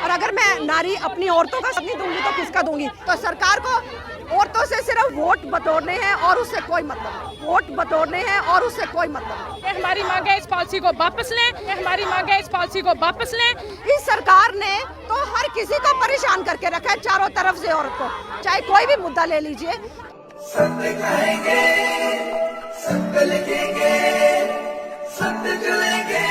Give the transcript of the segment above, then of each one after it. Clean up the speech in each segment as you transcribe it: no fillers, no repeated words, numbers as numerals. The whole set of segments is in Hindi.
और अगर मैं नारी अपनी औरतों का साथ नहीं दूंगी तो किसका दूंगी? तो सरकार को औरतों से सिर्फ वोट बटोरने हैं और उससे कोई मतलब नहीं। वोट बटोरने हैं और उससे कोई मतलब नहीं। हमारी मांग है इस पॉलिसी को वापस लें। हमारी मांग है इस पॉलिसी को वापस लें। इस सरकार ने तो हर किसी को परेशान करके रखा है चारों तरफ से औरत को, चाहे कोई भी मुद्दा ले लीजिए। सत्य कहेंगे, सत्य लिखेंगे, सत्य चलेंगे।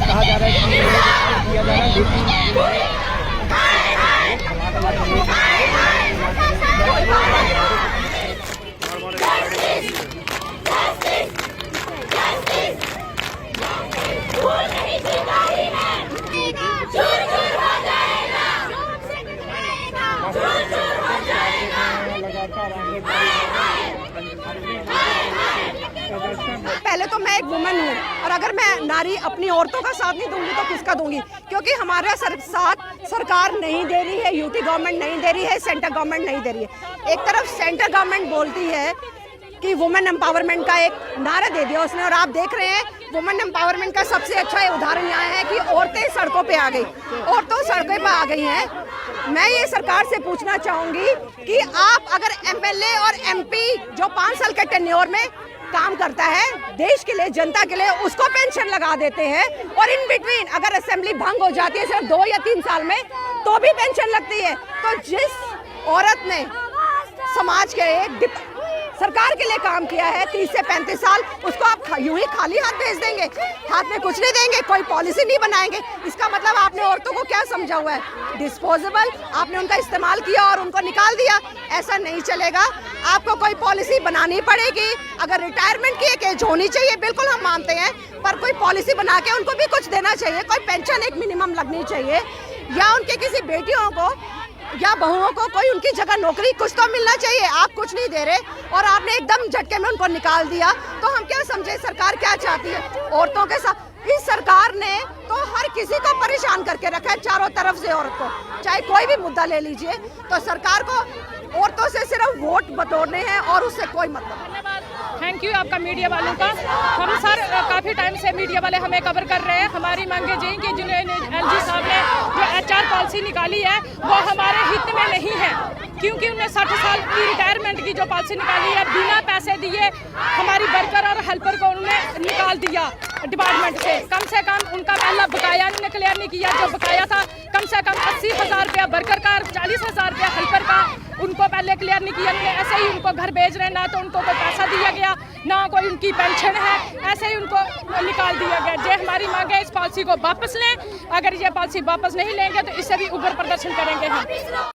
कहा जा रहा है कि किया जा रहा है। पहले तो मैं एक वुमन हूँ और अगर मैं नारी अपनी औरतों का साथ नहीं दूंगी तो किसका दूंगी? क्योंकि हमारा साथ सरकार नहीं दे रही है, यूटी गवर्नमेंट नहीं दे रही है, सेंटर गवर्नमेंट नहीं दे रही है। एक तरफ सेंटर गवर्नमेंट बोलती है कि वुमेन एम्पावरमेंट का एक नारा दे दिया उसने, और आप देख रहे हैं वुमेन एम्पावरमेंट का सबसे अच्छा उदाहरण यहाँ है कि औरतें सड़कों पे आ गई, औरतों सड़कों पे आ गई हैं। मैं ये सरकार से पूछना चाहूँगी कि आप अगर एमएलए और एमपी जो 5 साल के टेन्योर में काम करता है देश के लिए, जनता के लिए, उसको पेंशन लगा देते हैं, और इन बिटवीन अगर असेंबली भंग हो जाती है सिर्फ 2 या 3 साल में तो भी पेंशन लगती है। तो जिस औरत ने समाज के सरकार के लिए काम किया है 30 से 35 साल, उसको आप यूं ही खाली हाथ भेज देंगे? हाथ में कुछ नहीं देंगे, कोई पॉलिसी नहीं बनाएंगे? इसका मतलब आपने औरतों को क्या समझा हुआ है? डिस्पोजेबल। आपने उनका इस्तेमाल किया और उनको निकाल दिया। ऐसा नहीं चलेगा, आपको कोई पॉलिसी बनानी पड़ेगी। अगर रिटायरमेंट की एक एज होनी चाहिए, बिल्कुल हम मानते हैं, पर कोई पॉलिसी बना के उनको भी कुछ देना चाहिए। कोई पेंशन एक मिनिमम लगनी चाहिए, या उनके किसी बेटियों को या बहुओं को कोई उनकी जगह नौकरी कुछ तो मिलना चाहिए। आप कुछ नहीं दे रहे और आपने एकदम झटके में उनको निकाल दिया। तो हम क्या समझे सरकार क्या चाहती है औरतों के साथ? इस सरकार ने तो हर किसी को परेशान करके रखा है चारों तरफ से औरत को, चाहे कोई भी मुद्दा ले लीजिए। तो सरकार को औरतों से सिर्फ वोट बटोरने हैं और उससे कोई मतलब नहीं। थैंक यू आपका मीडिया वालों का। हम सर काफ़ी टाइम से मीडिया वाले हमें कवर कर रहे हैं। हमारी मांगे जी कि जिन्हें एलजी साहब ने जो HR पॉलिसी निकाली है वो हमारे हित में नहीं है, क्योंकि उन्हें 60 साल की रिटायरमेंट की जो पॉलिसी निकाली है बिना पैसे दिए हमारी वर्कर और हेल्पर को उन्होंने निकाल दिया डिपार्टमेंट से कम उनका पहला बकाया उन्होंने क्लियर नहीं किया। जो बकाया था कम से कम 80,000 रुपया वर्कर का, 40,000 रुपया हेल्पर का, उनको पहले क्लियर नहीं किया। ऐसे ही उनको घर भेज रहे हैं, ना तो उनको कोई पैसा दिया गया, ना कोई उनकी पेंशन है, ऐसे ही उनको निकाल दिया गया। ये हमारी मांग है इस पॉलिसी को वापस लें। अगर ये पॉलिसी वापस नहीं लेंगे तो इससे भी उग्र प्रदर्शन करेंगे हम।